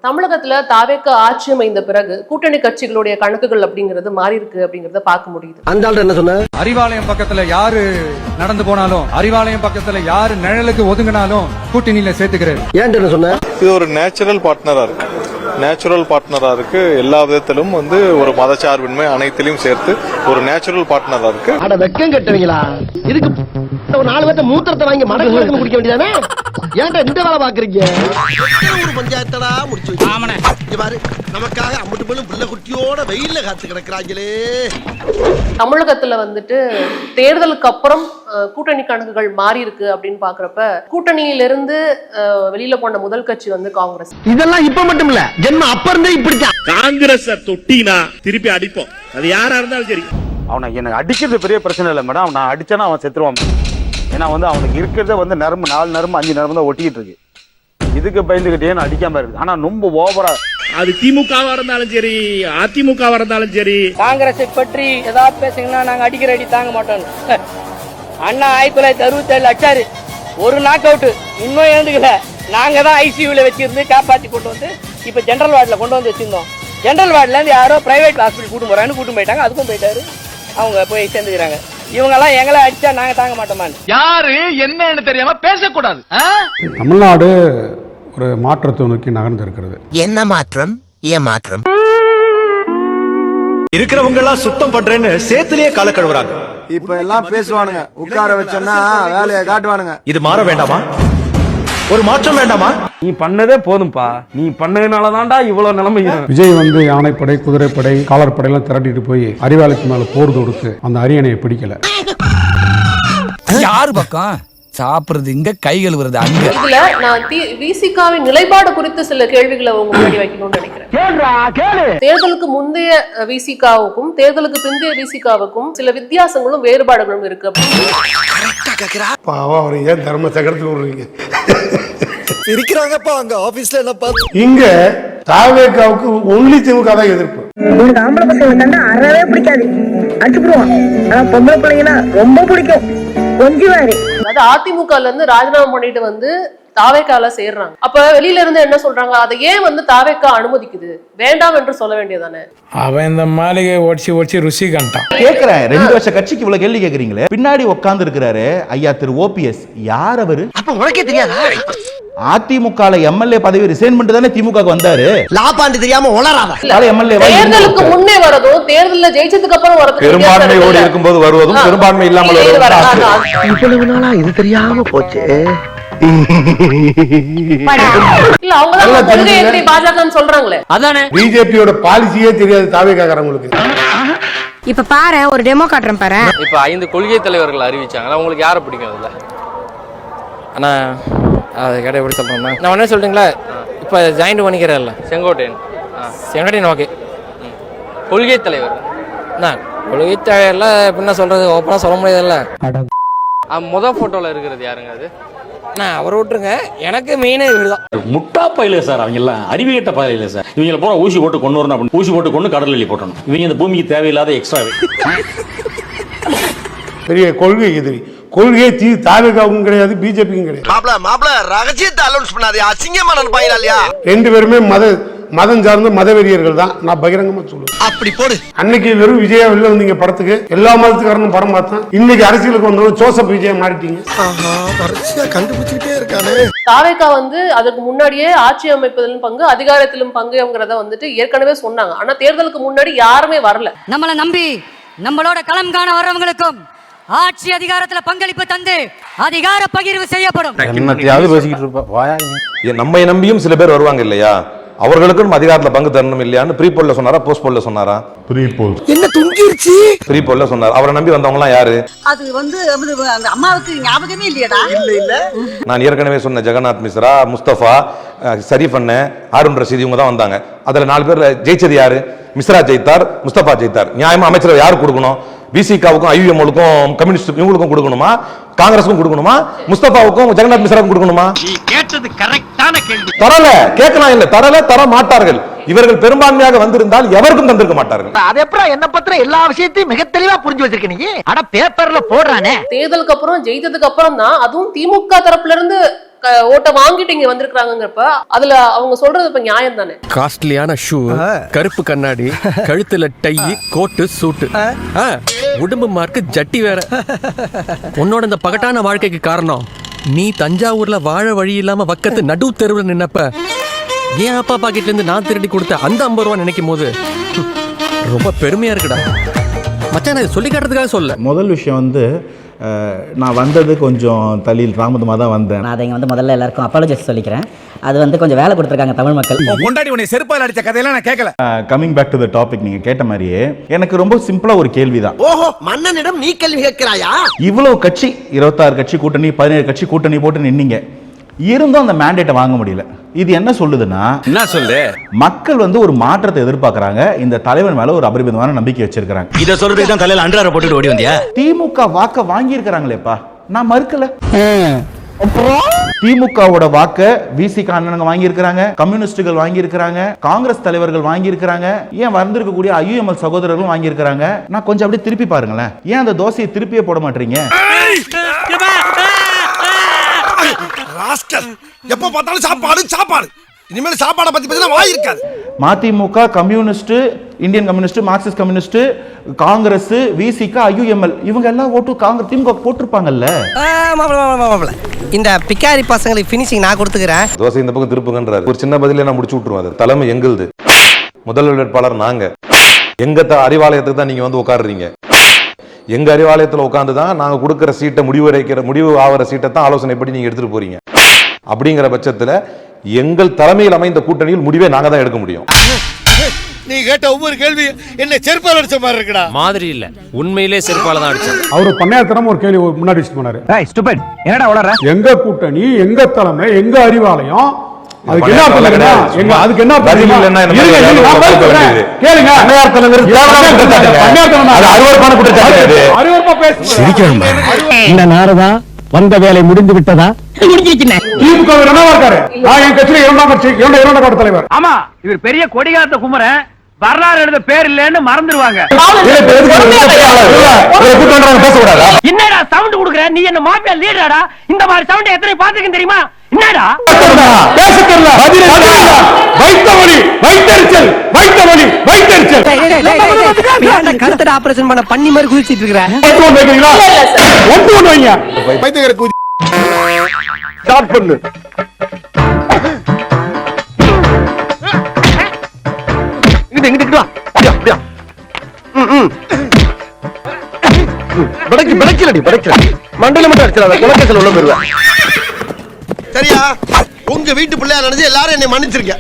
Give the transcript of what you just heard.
தமிழகத்துல தாவேக்க ஆட்சி அமைந்த பிறகு கூட்டணி கட்சிகளுடைய கணக்குகள் அப்படிங்கிறது மாறி இருக்கு அப்படிங்கறத பார்க்க முடியுது. அந்த ஆள் என்ன சொன்ன? அறிவாலயம் பக்கத்துல யாரு நடந்து போனாலும், அறிவாலயம் பக்கத்துல யாரு நிழலுக்கு ஒதுங்கினாலும் கூட்டணியில சேர்த்துக்கிறாரு. ஏன் என்ன சொன்ன? இது ஒரு நேச்சுரல் பார்ட்னரா இருக்கு. நேச்சுரல் பார்ட்னரா இருக்கு. எல்லா விதத்திலும் ஒரு மதச்சார்பின்மை அனைத்திலும் சேர்த்து ஒரு நேச்சுரல் பார்ட்னரா இருக்கு. அட வெக்கம் கட்டுவீங்களா? இதுக்கு ஒரு 4 பேர்த்த மூத்திரத்தை வாங்கி மடக்கு குடிக்க வேண்டியதானே? ஏன்டா இந்த வேலை பாக்குறீங்க? ஒரு பஞ்சாயத்தடா முடிச்சு பாரு, நமக்காக அம்பட்டு போலும் புள்ள குட்டியோட வெயில்ல காத்து கிடக்குறாங்களே. தமிழகத்துல தேர்தலுக்கு அப்புறம் கூட்டணி கணக்குகள் மாறி இருக்கு அப்படின்னு பாக்குறப்ப, கூட்டணியிலிருந்து வெளியில போன முதல் கட்சி காங்கிரஸ். இதெல்லாம் இப்ப மட்டும் இல்ல, ஜென்ம அப்ப இருந்தே இப்படித்தான். காங்கிரஸ் தொட்டினா திருப்பி அடிப்போம், அது யாரா இருந்தாலும் சரி. அவனை எனக்கு அடிக்கிறது பெரிய பிரச்சனை இல்லை மேடம். நான் அடிச்சேன்னா அவன் செத்துருவான். ஏன்னா அவனுக்கு இருக்கிறத நரம்பு 4 நரம்பு 5 நரம்பு தான் ஒட்டிக்கிட்டு இருக்கு. இதுக்கு பயந்துகிட்டே அடிக்காம இருக்கு. ஆனா ரொம்ப ஓவரா, அது திமுகவா இருந்தாலும் சரி, அதிமுகவா இருந்தாலும் சரி, காங்கிரஸை பற்றி ஏதாவது பேசுங்கன்னா நாங்க அடிக்கிற அடி தாங்க மாட்டோம். அண்ணா 1967 அடிச்சாரு, ஒரு நாக் அவுட், இன்னும் எழுந்துக்கல. நாங்க தான் ஐசியூல வச்சிருந்து காப்பாத்தி கொண்டு வந்து இப்ப ஜெனரல் வார்டுல கொண்டு வந்து வச்சிருந்தோம். ஜெனரல் வார்டுல இருந்து யாரோ பிரைவேட் ஹாஸ்பிட்டல் கூட்டு போறான்னு கூட்டு போயிட்டாங்க. அதுக்கும் போயிட்டாரு, அவங்க போய் சேர்ந்துக்கிறாங்க. இவங்க எல்லாம் எங்களை அடிச்சா நாங்க தாங்க மாட்டோமா? யாரு என்னன்னு தெரியாம பேசக்கூடாது. தமிழ்நாடு ஒரு மாற்றத்தை நோக்கி நகர்ந்து இருக்கிறது. என்ன மாற்றம்? ஏன் மாற்றம்? இருக்கிறவங்க எல்லாம் சுத்தம் பண்றேன்னு சேத்துலயே கால கழுவுறாங்க. இப்ப எல்லாம் பேசுவானுங்க, உட்கார வச்சோம்னா வேலையை காட்டுவானுங்க. இது மாற வேண்டாமா? ஒரு மாற்றம் வேண்டாமா? நீ பண்ணதே போதும்பா. நீ பண்ணதுனாலதான்டா இவ்வளவு நிலைமை. விஜய் யானைப்படை, குதிரைப்படை, காலர்படை எல்லாம் திரட்டிட்டு போய் அறிவாலயத்து மேல போர் தொடுத்து அந்த அரியணையை பிடிக்கல. யாரு பக்கம் சாப்பிடுறது இங்க, கை கழுவுறது அங்க. இதுல நான் விசிகாவின் நிலைப்பாடு குறித்து சில கேள்விகளை உங்க முன்னாடி வைக்கணும்னு நினைக்கிறேன். தேர்தலுக்கு முந்தைய விசிகாவுக்கும் தேர்தலுக்கு பிந்தைய விசிகாவுக்கும் சில வித்தியாசங்களும் வேறுபாடுகளும் இருக்கு. பாவம், அவர் ஏன் தர்ம சக்கரத்துக்கு விடுறீங்க? இருக்கிறாங்கப்பா அங்க ஆபீஸ்ல என்ன பார்த்து. இங்க தாவேக்காவுக்கு ஒன்லி திமுக தான் எதிர்ப்பு. எனக்கு ஆம்பளை பசங்க கண்டா அறவே பிடிக்காது, அடிச்சுடுவான். ஆனா பொம்பளை பிள்ளைங்கன்னா ரொம்ப பிடிக்கும். கொஞ்சம் அதிமுகல இருந்து ராஜினாமா பண்ணிட்டு தாவேக்கால சேர்றாங்க. அப்ப வெளியில இருந்து என்ன சொல்றாங்க? அதை ஏன் தாவேக்கா அனுமதிக்குது? வேண்டாம் என்று சொல்ல வேண்டியதானே? அவன் இந்த மாளிகை ஒடிச்சு ருசி கண்டான். கேக்குறேன், 2 வருஷ கட்சிக்கு இவ்வளவு கேள்வி கேக்குறீங்களே. பின்னாடி உட்கார்ந்து இருக்கிறாரு ஐயா திரு ஓபிஎஸ். யார் அவரு? அப்ப உனக்கே தெரியாதா? அதிமுக எம்எல்ஏ பதவி ரிசைன் பண்ணிட்டு தானே திமுக வந்தாரு. லாபாண்டு தெரியாம உளறாத. தேர்தலுக்கு முன்னே வரதும் தேர்தல்ல ஜெயிச்சதுக்கு அப்புறம் வரதும் பெரும்பான்மையோடு இருக்கும்போது வருவதும் பெரும்பான்மை இல்லாமல் இவ்வளவு நாளா இது தெரியாம போச்சு. இல்ல அவங்க கொள்கை எப்படி பாஜகன்னு சொல்றாங்களே, அதானே. பிஜேபியோட பாலிசியே தெரியாது தாவேக்காரங்களுக்கு. இப்ப பாரு, ஒரு டெமோ காட்டுறேன் பாரு. இப்ப 5 கொள்கை தலைவர்கள் அறிவிச்சாங்க. உங்களுக்கு யாரை பிடிக்கும் அதுல? ஆனா அது கடை எப்படி சொல்றேன்னா, நான் என்ன சொல்றீங்களா, இப்ப ஜாயிண்ட் பண்ணிக்கிறேன்ல செங்கோட்டையன் ஓகே. கொள்கை தலைவர் கொள்கை தலைவர்ல என்ன சொல்றது, ஓப்பனா சொல்ல முடியாதுல்ல. முதல் போட்டோல இருக்கிறது யாருங்க அது? நான் அவரை விட்டுருங்க, எனக்கு மெயினே இவர்தான். முட்டா பயில சார், அவங்க எல்லாம் அறிவியட்ட பயில சார். இவங்களை போன ஊசி போட்டு கொண்டு வரணும் அப்படின்னு ஊசி போட்டு கொண்டு கடலில் போட்டணும். இவங்க இந்த பூமிக்கு தேவையில்லாத எக்ஸ்ட்ரா பெரிய கொள்கை எதிரி. கொள்கையே தாவேக்காவுக்கும் கிடையாது, பிஜேபிக்கும் கிடையாது. மாப்ள ரகசியத்தை அலௌன்ஸ் பண்ணாதே, அசிங்கமா நினைப்பாங்களா இல்லையா? 2 பேருமே மதம் சார்ந்த மதவெறியர்கள் தான். நான் பகிரங்கமா சொல்லுவேன். அப்படி போடு. அன்னைக்கு வெறும் விஜயா வெளில வந்தீங்க படத்துக்கு, எல்லா மதத்துக்காரனும் படம் பார்த்தேன். இன்னைக்கு அரசியலுக்கு வந்தவங்க ஜோசப் விஜயா மாறிட்டீங்க. கண்டுபிடிச்சுக்கிட்டே இருக்கானே. தாவேக்கா அதுக்கு முன்னாடியே ஆட்சி அமைப்பதிலும் பங்கு, அதிகாரத்திலும் பங்குங்கிறத ஏற்கனவே சொன்னாங்க. ஆனா தேர்தலுக்கு முன்னாடி யாருமே வரல. நம்மளை நம்பி நம்மளோட களம் காண வர்றவங்களுக்கும் ஆட்சி அதிகாரத்துல பங்களிப்பு தந்து அதிகார பகிர்வு செய்யப்படும். நம்ம நம்பியும் சில பேர் வருவாங்க இல்லையா, அவர்களுக்கும் அதிகாரத்துல பங்கு தரணும் இல்லையான்னு ப்ரீ போல்ல சொன்னாரா, போஸ்ட் போல்ல சொன்னாரா? Free ball. என்ன துங்கிருச்சு? ப்ரீ போல்ல சொன்னார். அவரை நம்பி வந்தவங்க எல்லாம் யாரு? அது அந்த அம்மாவுக்கு ஞாபகமே இல்லையடா. இல்ல நான் ஏற்கனவே சொன்ன ஜெகநாத் மிஸ்ரா, முஸ்தபா, ஷரீஃப் அண்ணன், ஹாரூன் ரஷீத், இவங்க தான் வந்தாங்க. அதுல 4 பேர் ஜெயிச்சது யாரு? மிஸ்ரா ஜெயித்தார், முஸ்தபா ஜெயித்தார். நியாயமா அமைச்சர் யாரு கொடுக்கணும்? பிசிகாவுக்கும் ஐயுஎம்களுக்கும் கம்யூனிஸ்ட் இவங்களுக்கும் கொடுக்கணுமா, காங்கிரஸுக்கும் கொடுக்கணுமா, முஸ்தபாவுக்கும் ஜெகநாத் மிஸ்ராவுக்கும் கொடுக்கணுமா? கேட்டது கரெக்டான கேள்வி. தரல, கேட்கலாம் இல்ல, தர மாட்டார்கள். இவர்கள் பெரும்பான்மையாக வந்திருந்தால் எவருக்கும் தந்திருக்க மாட்டார்கள். அது எப்படி என்ன பத்திர எல்லா விஷயத்தையும் மிக தெளிவா புரிஞ்சு வச்சிருக்க நீ? அட பேப்பர்ல போடுறானே. தேர்தலுக்கு அப்புறம் ஜெயித்ததுக்கு அப்புறம் தான் அதுவும் திமுக தரப்புல இருந்து ஓட்டை வாங்கிட்டு இங்க வந்திருக்காங்கிறப்ப அதுல அவங்க சொல்றது இப்ப நியாயம் தானே? காஸ்ட்லியான ஷூ, கருப்பு கண்ணாடி, கழுத்துல டை, கோட்டு, சூட்டு, உடம்பு மார்க்கு ஜட்டி வேற. உன்னோட இந்த பகட்டான வாழ்க்கைக்கு காரணம் நீ தஞ்சாவூர்ல வாழ வழி இல்லாம வக்கத்து நடு தெருவில் நின்னப்ப என் அப்பா பாக்கெட்ல இருந்து நான் திருடி கொடுத்த அந்த 50 ரூபா நினைக்கும் போது ரொம்ப பெருமையா இருக்குடா மச்சான். நான் சொல்லி காட்டுறதுக்காக சொல்ல. முதல் விஷயம் வந்து நான் வந்தது கொஞ்சம் தள்ளியில் தாமதமாக தான் வந்தேன். நான் அதை இங்கே வந்து முதல்ல எல்லாருக்கும் அப்பாலஜிஸ்ட் சொல்லிக்கிறேன். அது வந்து கொஞ்சம் வேலை கொடுத்துருக்காங்க தமிழ் மக்கள். கொண்டாடி உன்னை செருப்பால் அடிச்ச கதையெல்லாம் நான் கேட்கல. Coming back to the topic, நீங்க கேட்ட மாதிரியே எனக்கு ரொம்ப சிம்பிளா ஒரு கேள்விதான். ஓஹோ, மன்னனிடம் நீ கேள்வி கேட்கிறாயா? இவ்வளவு கட்சி 26 கட்சி கூட்டணி 17 கட்சி கூட்டணி போட்டு நின்னீங்க, இருந்தும் அந்த மேண்டேட்டை வாங்க முடியல. இது என்ன சொல்லுதுன்னா, என்ன சொல்லு, மக்கள் வந்து ஒரு மாற்றத்தை எதிர்பார்க்கறாங்க. இந்த தலைவன் மேல ஒரு அபரிமிதமான நம்பிக்கை வச்சிருக்காங்க. இத சொல்றதுக்கு தான் தலையில அன்றாட போட்டுட்டு ஓடி வந்தியா? திமுக வாக்க வாங்கி இருக்காங்களேப்பா, நான் மறுக்கல. திமுகவோட வாக்க விசிக அண்ணனுங்க வாங்கி இருக்காங்க, கம்யூனிஸ்டுகள் வாங்கி இருக்காங்க, காங்கிரஸ் தலைவர்கள் வாங்கி இருக்காங்க, ஏன் வந்திருக்கக்கூடிய ஐயுஎம்எல் சகோதரர்களும் வாங்கி இருக்காங்க. நான் கொஞ்சம் அப்படியே திருப்பி பாருங்களேன், ஏன் அந்த தோசையை திருப்பியே போட மாட்டீங்க? எப்ப பார்த்தாலும் சாப்பாடு சாப்பாடு. இனிமேல் சாப்பாடை பத்தி பேசினா வாய் இருக்காது. மதிமுக, communist, Indian communist, Marxist communist, Congress, விசிக, ஐயுஎம்எல் இவங்க எல்லாம் ஓட்டு காங்கிரஸ் திமுக போட்டிருப்பாங்கல்ல. இந்த பிக்காரி பசங்களுக்கு ஃபினிஷிங் நான் கொடுத்துக்கிறேன். தோசை இந்த பக்கம் திருப்புங்கன்றாரு. ஒரு சின்ன பதில நான் முடிச்சு விட்டுருவேன். அது தலைமை எங்களுது, முதல் வேட்பாளர் நாங்க. எங்க அறிவாலயத்துக்கு தான் நீங்க வந்து உட்காடுறீங்க. எங்க அறிவாலயத்தில் உட்காந்து தான் நாங்க கொடுக்கிற சீட்டை முடிவு ஆகிற சீட்டை தான் ஆலோசனைப்படி நீங்க எடுத்துட்டு போறீங்க. அப்படிங்கிற பட்சத்துல எங்கள் தலைமையில் அமைந்த கூட்டணியில் முடிவே நாங்க தான் எடுக்க முடியும். நீ கேட்ட ஒவ்வொரு கேள்வி என்ன செருப்பால் அடிச்ச மாதிரி இருக்குடா. மாதிரி இல்ல, உண்மையிலே செருப்பால தான் அடிச்சேன். அவர் பண்ணையாத்திரம் ஒரு கேள்வி முன்னாடி வச்சுட்டு போனாரு. என்னடா வளர? எங்க கூட்டணி, எங்க தலைமை, எங்க அறிவாலயம், அதுக்கு என்ன அர்த்தம்? அதுக்கு என்ன அர்த்தம்? கேளுங்க. இந்த நாடுதான் வந்த வேலை முடிந்து விட்டதா? திமுக இருக்காரு. நான் என் கட்சியில 2ஆம் கட்ட தலைவர். ஆமா, இவர் பெரிய கொடிகாத்த குமரன், வரலாறு எழுத பேர் இல்லன்னு மறந்துடுவாங்க. என்னடா சவுண்ட் குடுக்குற? நீ என்ன மாஃபியா லீடராடா? இந்த மாதிரி சவுண்ட் எத்தனை பாத்துக்கன்னு தெரியுமா? என்னடா பேச தெரியல. கருத்தட ஆபரேஷன் பண்ண பண்ணி மாதிரி குதிச்சிட்டு இருக்கிற. ஸ்டார்ட் பண்ணு. இங்கிட்டு வா. அப்படியா? மண்டல மட்டும் அடிச்சிடாத, குலக்கேசல் உள்ள போயிருவேன். சரியா? உங்க வீட்டு பிள்ளையா நினைச்சு எல்லாரும் என்னை மன்னிச்சிருக்க.